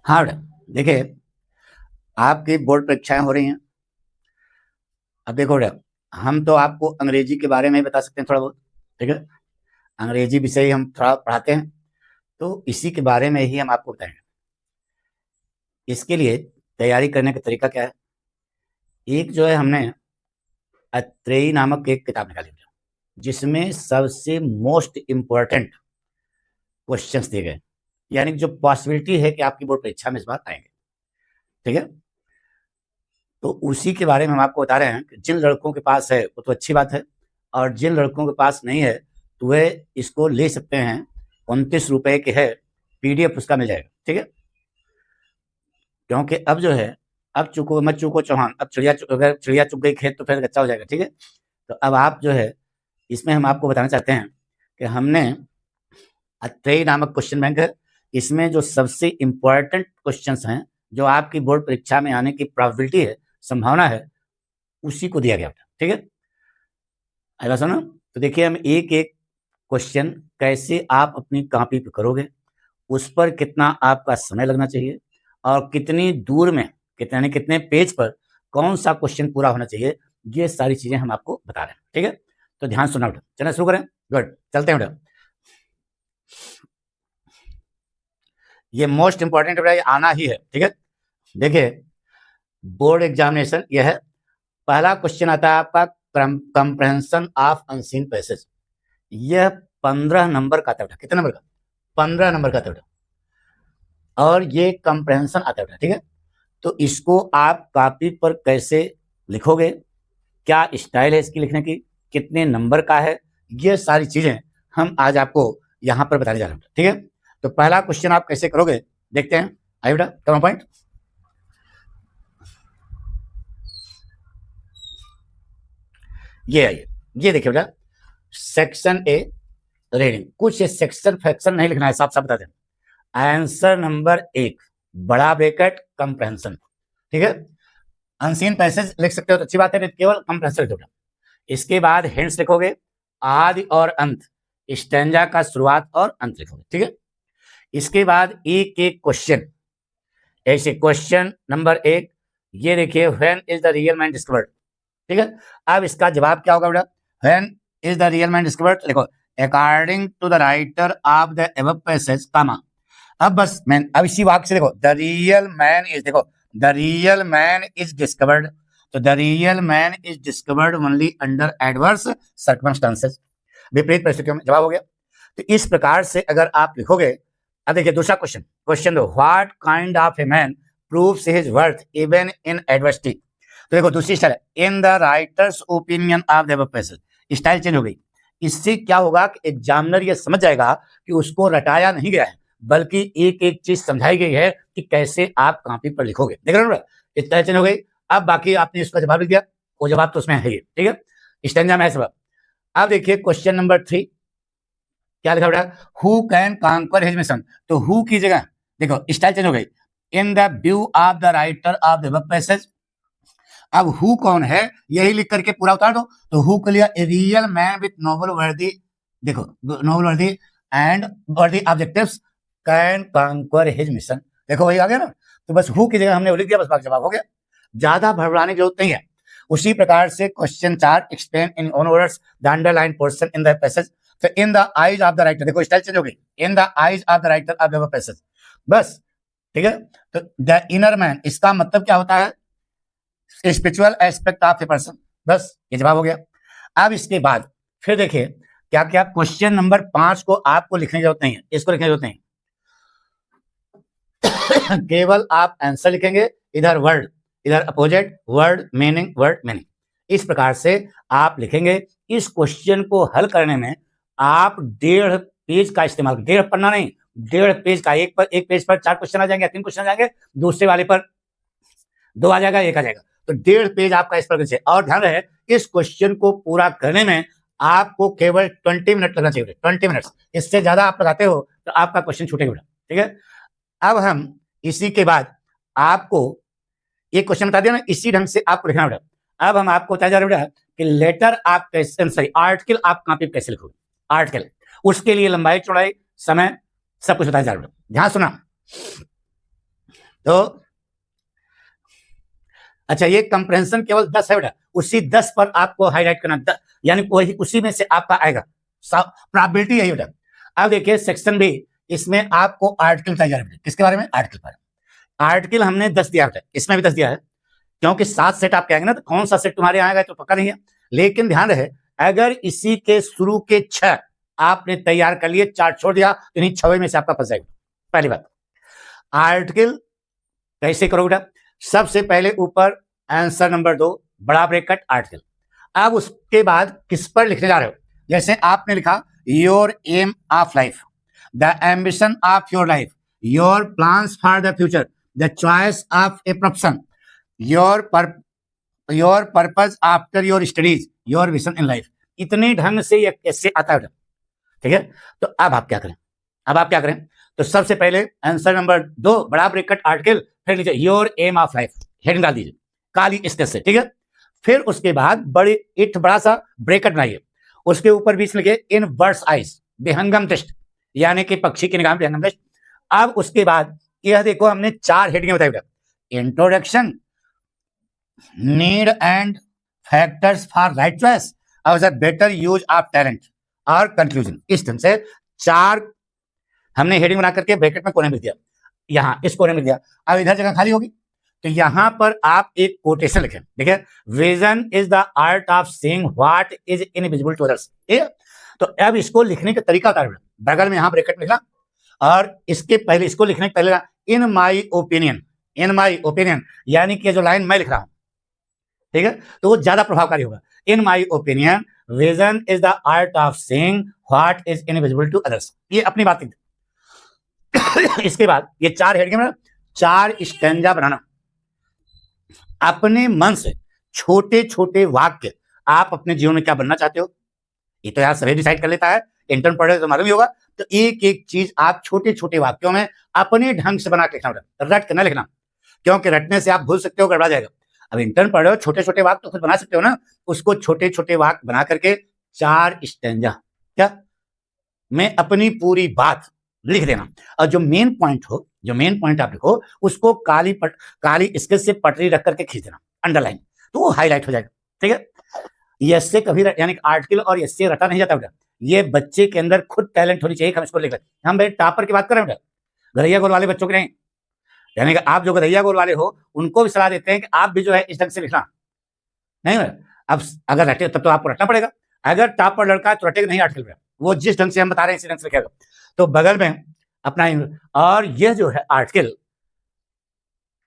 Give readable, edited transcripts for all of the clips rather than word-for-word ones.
हाँ बेटा, देखिए आपकी बोर्ड परीक्षाएं हो रही हैं। अब देखो बेटा, हम तो आपको अंग्रेजी के बारे में ही बता सकते हैं थोड़ा बहुत। ठीक है, अंग्रेजी विषय हम थोड़ा पढ़ाते हैं, तो इसी के बारे में ही हम आपको बताएंगे। इसके लिए तैयारी करने का तरीका क्या है? एक जो है, हमने अत्रेयी नामक एक किताब निकाली बेटा, जिसमें सबसे मोस्ट इम्पोर्टेंट क्वेश्चंस दिए गए, यानी जो पॉसिबिलिटी है कि आपकी बोर्ड परीक्षा में इस बार आएंगे। ठीक है, तो उसी के बारे में हम आपको बता रहे हैं कि जिन लड़कों के पास है वो तो अच्छी बात है, और जिन लड़कों के पास नहीं है तो वे इसको ले सकते हैं। 29 रुपए के है, PDF उसका मिल जाएगा। ठीक है, क्योंकि अब जो है, अब चूको मत चूको चौहान, अब अगर चिड़िया चुग गई खेत तो फिर कच्चा हो जाएगा। ठीक है, तो अब आप जो है, इसमें हम आपको बताना चाहते हैं कि हमने अत्रेयी नामक क्वेश्चन बैंक है, इसमें जो सबसे इम्पोर्टेंट क्वेश्चंस हैं, जो आपकी बोर्ड परीक्षा में आने की प्रोबेबिलिटी है, संभावना है, उसी को दिया गया था। ठीक है, अगर सुनो तो देखिए, हम एक एक क्वेश्चन कैसे आप अपनी कॉपी पे करोगे, उस पर कितना आपका समय लगना चाहिए, और कितनी दूर में, कितने पेज पर कौन सा क्वेश्चन पूरा होना चाहिए, ये सारी चीजें हम आपको बता रहे हैं। ठीक है, तो ध्यान सुनना बेटा। चलिए शुरू करें। गुड, चलते हैं बेटा। ये मोस्ट इंपॉर्टेंट बेटा, ये आना ही है। ठीक है, देखिए बोर्ड एग्जामिनेशन यह है। पहला क्वेश्चन आता है आपका कंप्रहेंशन ऑफ अनसीन पैसेज। यह 15 नंबर का आता है। कितने नंबर का? 15 नंबर का आता है, और ये कंप्रहेंशन आता है। ठीक है, तो इसको आप कॉपी पर कैसे लिखोगे, क्या स्टाइल है इसकी लिखने की, कितने नंबर का है, ये सारी चीजें हम आज आपको यहां पर बताने जा रहे हैं। ठीक है, तो पहला क्वेश्चन आप कैसे करोगे, देखते हैं। आइए बेटा, कम पॉइंट। ये आइए, ये देखिए बेटा, सेक्शन ए रीडिंग। कुछ सेक्शन फैक्शन नहीं लिखना है, साफ साफ बता दें। आंसर नंबर 1, बड़ा ब्रैकेट कंप्रहेंशन। ठीक है, अनसीन पैसेज लिख सकते हो तो अच्छी बात है, केवल कंप्रहेंशन लिखोगे। इसके बाद हिंट्स लिखोगे, आदि और अंत, स्टैंजा का शुरुआत और अंत लिखोगे। ठीक है, इसके बाद एक एक क्वेश्चन, ऐसे क्वेश्चन नंबर 1, ये देखिए, when is the real man discovered. ठीक है, अब इसका जवाब क्या होगा बेटा? When is the real man discovered, लिखो according to the writer of the above passage, comma. अब बस मैन, अब इसी वाक्य से देखो, द रियल मैन इज, देखो the real man is discovered, तो the real man is discovered only under adverse circumstances, विपरीत परिस्थितियों में। जवाब हो गया। तो इस प्रकार से अगर आप लिखोगे। अब देखिए दूसरा क्वेश्चन, क्वेश्चन दो, what kind of a man proves his worth even in adversity. तो देखो दूसरी style, in the writers opinion of the above passage, style change हो गई। इससे क्या होगा कि एग्जामिनर ये समझ जाएगा कि उसको रटाया नहीं गया है, बल्कि एक एक चीज समझाई गई है कि कैसे आप कॉपी पर लिखोगे। देख रहे हो, स्टाइल चेंज हो गई। अब बाकी आपने इसका जवाब लिख दिया, वो जवाब तो उसमें है ही। ठीक है, स्टैंजा में है सब। अब देखिए क्वेश्चन नंबर 3, क्या लिखा बेटा? Who can conquer his mission. तो हु की जगह देखो स्टाइल चेंज हो गई, in the view of the writer of the above passage. अब हु कौन है, यही लिख करके पूरा उतार दो। तो हु के लिए a real man with noble worthy, देखो noble worthy and worthy objectives can conquer his mission. देखो वही आ गया ना, तो बस हु की जगह हमने लिख दिया, बस बाकी जवाब हो गया। ज्यादा भरवाने की जरूरत नहीं है। उसी प्रकार से question 4, explain in own words the underline portion in the passage. तो in the eyes of the writer, देखो स्टाइल चेंज हो गई, in the eyes of the writer of the passage, बस। ठीक है, तो द इनर मैन, इसका मतलब क्या होता है? Spiritual aspect of a person, बस ये जवाब हो गया। अब इसके बाद फिर देखिए क्या क्या, क्वेश्चन नंबर 5 को आपको लिखने की जरूरत नहीं है, इसको लिखने की जरूरत नहीं केवल आप आंसर लिखेंगे, इधर वर्ड, इधर opposite, word meaning, word meaning, इस प्रकार से आप लिखेंगे। इस क्वेश्चन को हल करने में आप 1.5 पेज का इस्तेमाल, 1.5 पन्ना नहीं, 1.5 पेज का, एक पेज पर 4 क्वेश्चन आ जाएंगे, 3 क्वेश्चन आ जाएंगे, दूसरे वाले पर 2 आ जाएगा, 1 आ जाएगा, तो 1.5 पेज आपका इस पर। और ध्यान रहे, इस क्वेश्चन को पूरा करने में आपको केवल 20 मिनट लगना चाहिए, 20 मिनट्स। इससे ज्यादा आप लगाते हो तो आपका क्वेश्चन छूटेगा। ठीक है, अब हम इसी के बाद आपको एक क्वेश्चन बता दिया ना, इसी ढंग से आपको लिखना बेटा। अब हम आपको बता जा रहे बेटा कि लेटर आप कैसे, सॉरी आर्टिकल आप कॉपी पे कैसे लिखोगे। आर्टिकल, उसके लिए लंबाई चौड़ाई समय सब कुछ बताया जा रहा है, ध्यान सुना। तो अच्छा, ये कंप्रेहेंशन केवल 10 है बेटा, उसी 10 पर आपको हाईलाइट करना, यानी वही उसी में से आपका आएगा, प्रोबेबिलिटी यही बेटा। अब देखिए सेक्शन बी, इसमें आपको आर्टिकल बताया जा रहा है, किसके बारे में? आर्टिकल बारे में। आर्टिकल हमने 10 दिया बेटा, इसमें भी 10 दिया है, क्योंकि 7 सेट आप कहेंगे ना, तो कौन सा सेट तुम्हारे आएगा तो पक्का नहीं है, लेकिन ध्यान रहे अगर इसी के शुरू के 6 आपने तैयार कर लिए, 4 छोड़ दिया, तो इन्हीं 6 में से आपका फंस जाएगा। पहली बात, आर्टिकल कैसे करोगे बेटा? सबसे पहले ऊपर आंसर नंबर 2 बड़ा ब्रैकेट आर्टिकल। अब उसके बाद किस पर लिखने जा रहे हो? जैसे आपने लिखा your aim of life, the ambition of your life, your plans for the future, the choice of a profession, your purpose after your studies, your vision in life. इतने ढंग से ये कैसे आता है, ठीक है? तो अब आप क्या करें? तो सबसे पहले आंसर नंबर 2 बड़ा ब्रैकेट आर्टिकल, फिर लीजिए your aim of life, heading डाल दीजिए काली स्केच से, ठीक है? फिर उसके बाद बड़ा सा ब्रैकेट बनाइए, उसके ऊपर बीच में लिखिए इन बर्ड्स आइज, विहंगम दृष्टि, यानी कि पक्षी की निगाह में विहंगम दृष्टि। अब उसके बाद यह देखो हमने 4 हेडिंग बताई, introduction, need and factors for right choice और बेटर यूज ऑफ टैलेंट और कंक्लूजन। इस ढंग से 4 हमने हेडिंग बना करके ब्रैकेट में कोने में दिया, यहाँ इस कोने में दिया। अब इधर जगह खाली होगी तो यहाँ पर आप एक कोटेशन लिखें, देखिए vision is the art of seeing what is invisible to others. तो अब इसको लिखने का तरीका बता रहा हूं, बगल में यहाँ ब्रैकेट में लिखना, और इसके पहले इसको लिखने के पहले इन माई ओपिनियन, यानी कि जो लाइन मैं लिख रहा हूं, ठीक है, तो वो ज्यादा प्रभावकारी होगा। In my opinion vision is the art of seeing what is invisible to others, ये अपनी बात। इसके बाद ये 4 हेडिंग में 4 स्टैंजा बनाना, अपने मन से छोटे छोटे वाक्य, आप अपने जीवन में क्या बनना चाहते हो, ये तो यार सभी डिसाइड कर लेता है, इंटर्न पढ़े तो मालूम ही होगा। तो एक एक चीज आप छोटे छोटे वाक्यों में अपने ढंग से बना के लिखना, रट के ना लिखना, क्योंकि रटने से आप भूल सकते हो, गड़बड़ा जाएगा। अब इंटर्न पढ़ रहे हो, छोटे छोटे वाक्य तो खुद बना सकते हो ना, उसको छोटे छोटे वाक्य बना करके 4 स्टैंजा क्या मैं अपनी पूरी बात लिख देना, और जो मेन पॉइंट आप लिखो उसको काली स्केच से पटरी रख करके खींच देना, अंडरलाइन, तो वो हाईलाइट हो जाएगा, ठीक है? यस से कभी यानी आर्टिकल और यस से रटा नहीं जाता बेटा, ये बच्चे के अंदर खुद टैलेंट होनी चाहिए, हम इसको लिख लेते। हम भाई टॉपर की बात कर रहे हैं बेटा, गरैया गोल वाले बच्चों की नहीं, यानी कि आप जो गरैया गोल वाले हो उनको भी सलाह देते हैं कि आप भी जो है इस ढंग से लिखना नहीं है। अब अगर रटे तब तो आपको रटना पड़ेगा, अगर टॉपर लड़का है तो रटेगा नहीं आर्टिकल में, वो जिस ढंग से हम बता रहे हैं इसी ढंग से लिखेगा। तो बगल में अपना, और यह जो है आर्टिकल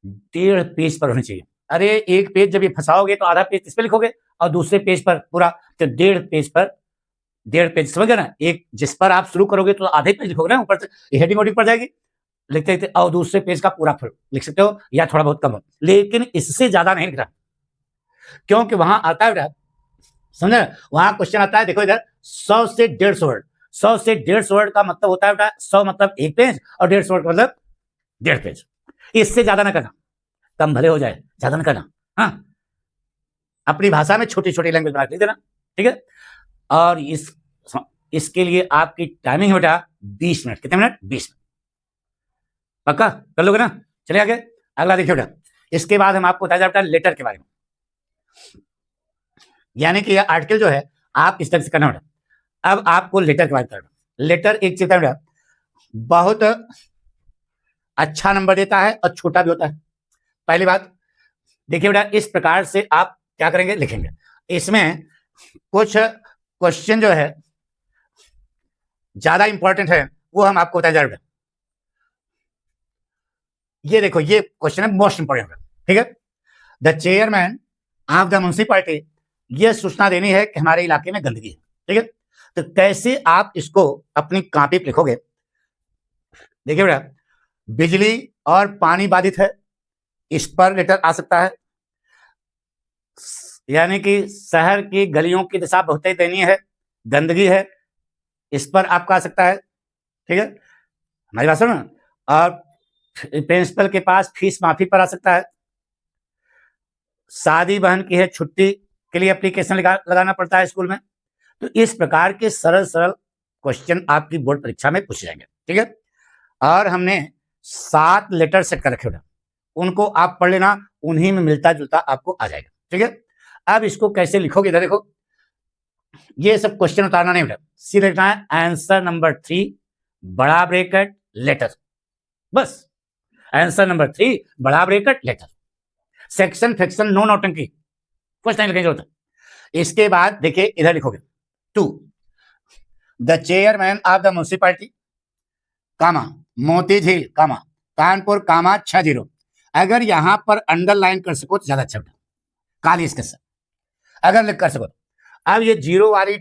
1.5 पेज पर होनी चाहिए। अरे एक पेज जब ये फंसाओगे तो आधा पेज इस पे लिखोगे और दूसरे पेज पर पूरा, तो 1.5 पेज समझ गए ना, एक जिस पर आप शुरू करोगे तो आधे पेज लिखोगे ना, ऊपर से हेडिंग वोडिंग पड़ जाएगी, लिखते लिखते, और दूसरे पेज का पूरा फुल लिख सकते हो या थोड़ा बहुत कम हो, लेकिन इससे ज्यादा नहीं लिखना, क्योंकि वहां आता है समझे, वहां क्वेश्चन आता है, देखो इधर 100 से 150 वर्ड, 100 से 150 वर्ड का मतलब होता है बेटा 100 मतलब 1 पेज और 150 वर्ड का मतलब 1.5 पेज। इससे ज्यादा ना करना, कम भले हो जाए, ज्यादा ना करना। हाँ, अपनी भाषा में छोटी छोटी लैंग्वेज बना के लिख देना, ठीक है? और इसके लिए आपकी टाइमिंग बेटा 20 मिनट। कितने मिनट? 20 मिनट। पक्का कर लोगे ना? चलिए आगे, अगला देखिए बेटा। इसके बाद हम आपको बताया बेटा लेटर के बारे में, यानी कि यह आर्टिकल जो है आप इस तरह से करना बेटा। अब आपको लेटर के बारे में करना। लेटर एक चीज बेटा बहुत अच्छा नंबर देता है और छोटा भी होता है। पहली बात देखिए बेटा, इस प्रकार से आप क्या करेंगे, लिखेंगे। इसमें कुछ क्वेश्चन जो है ज्यादा इंपॉर्टेंट है, वो हम आपको बताया जा रहा है। ये देखो, ये क्वेश्चन है मोस्ट इंपॉर्टेंट, ठीक है? The chairman of the municipality, ये सूचना देनी है कि हमारे इलाके में गंदगी है, ठीक है? तो कैसे आप इसको अपनी कॉपी पे लिखोगे? देखिए बेटा, बिजली और पानी बाधित है, इस पर लेटर आ सकता है, यानी कि शहर की गलियों की दिशा बहुत ही दयनीय है, गंदगी है, इस पर आपका आ सकता है, ठीक है? हमारी बात सुनो। और प्रिंसिपल के पास फीस माफी पर आ सकता है, शादी बहन की है, छुट्टी के लिए एप्लीकेशन लगाना पड़ता है स्कूल में। तो इस प्रकार के सरल सरल क्वेश्चन आपकी बोर्ड परीक्षा में पूछे जाएंगे, ठीक है? और हमने 7 लेटर सेट कर रखे बेटा, उनको आप पढ़ लेना, उन्हीं में मिलता जुलता आपको आ जाएगा। ठीक है, अब इसको कैसे लिखोगे, इधर देखो, ये सब क्वेश्चन उतारना नहीं बेटा, सीधे लिखना है आंसर नंबर 3 बड़ा ब्रैकेट लेटर, बस आंसर नंबर 3 बड़ा bracket letter. Section fraction no नौटंकी, कुछ नहीं लिखने की जरूरत है। इसके बाद देखिए इधर लिखोगे 2 the chairman of the municipality comma Moti Jheel कामा कानपुर कामा 60। अगर यहां पर अंडरलाइन कर सको तो ज्यादा अच्छा बेटा, काली इसके साथ अगर कर सको। अब ये 0 वाली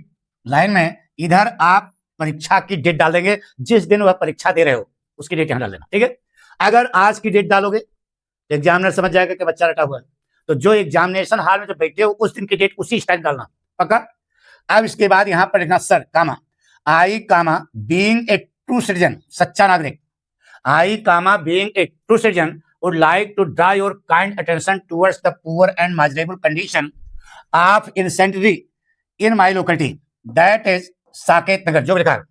लाइन में इधर आप परीक्षा की डेट डाल देंगे, जिस दिन वह परीक्षा दे रहे हो उसकी डेट यहां डाल देना। ठीक है, अगर आज की डेट डालोगे तो एग्जामिनर समझ जाएगा कि बच्चा रटा हुआ है, तो जो एग्जामिनेशन हॉल में जो बैठे हो उस दिन की डेट उसी टाइम डालना, पक्का। अब इसके बाद यहां पर लिखना sir comma I comma being a true citizen, सच्चा नागरिक, I comma being a true citizen would like to draw your kind attention towards the poor and miserable condition of insanitary in my locality, that is Saket Nagar, जो लिखा है।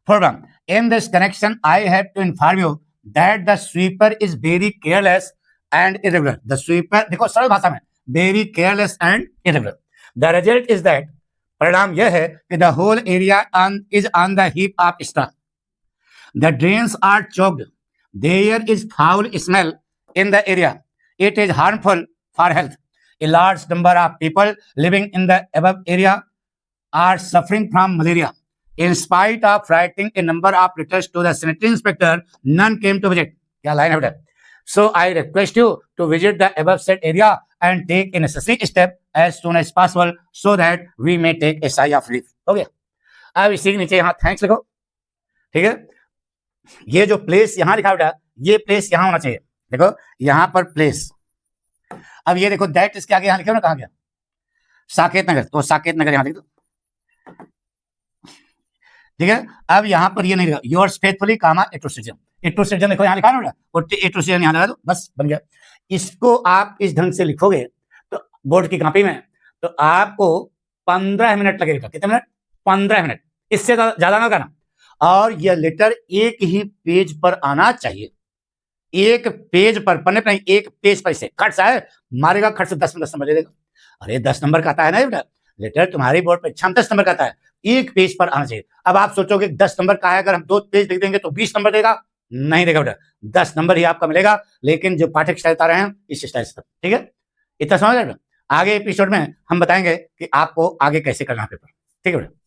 From in this connection, I have to inform you that the sweeper is very careless and irregular. The sweeper, देखो सरल भाषा में, very careless and irregular. The result is that, परिणाम यह है कि the whole area is on the heap of straw. The drains are choked. There is foul smell in the area. It is harmful for health. A large number of people living in the above area are suffering from malaria. In spite of writing a number of letters to the sanitary inspector, none came to visit. क्या line है बेटा? So I request you to visit the above said area and take a necessary step as soon as possible so that we may take a sigh of relief. हो गया? अब इसी के नीचे यहाँ थैंक्स लिखो। ठीक है, ये जो प्लेस यहां लिखा बेटा, ये प्लेस यहां होना चाहिए। देखो यहां पर प्लेस, अब ये देखो दैट इसके आगे यहां लिखे हो ना, कहां गया, साकेत नगर, तो साकेत नगर यहां लिख दो। ठीक है, अब यहां पर ये नहीं लिखा योर्स फेथफुली कामा ए ट्रू सिटीजन, ए ट्रू सिटीजन देखो यहां लिखा है ना, और ए ट्रू सिटीजन यहां लगा दो, बस बन गया। इसको आप इस ढंग से लिखोगे तो बोर्ड की कॉपी में, तो आपको 15 मिनट लगेगा। कितने मिनट? 15 मिनट, इससे ज्यादा ना करना। और यह लेटर एक ही पेज पर आना चाहिए, एक पेज पर, पन्ने पर नहीं, एक पेज पर। इसे खट सा है, मारेगा खट से 10 नंबर दे देगा। अरे 10 नंबर का आता है ना बेटा, लेटर तुम्हारी बोर्ड परीक्षा में 10 नंबर का आता है, एक पेज पर आना चाहिए। अब आप सोचोगे 10 नंबर का है, अगर हम 2 पेज लिख देंगे तो 20 नंबर देगा, नहीं देगा बेटा, 10 नंबर ही आपका मिलेगा, लेकिन जो पाठक स्टाइल बता रहे हैं इस स्टाइल से। ठीक है, इतना समझ रहे? आगे एपिसोड में हम बताएंगे कि आपको आगे कैसे करना है पेपर। ठीक है बेटा।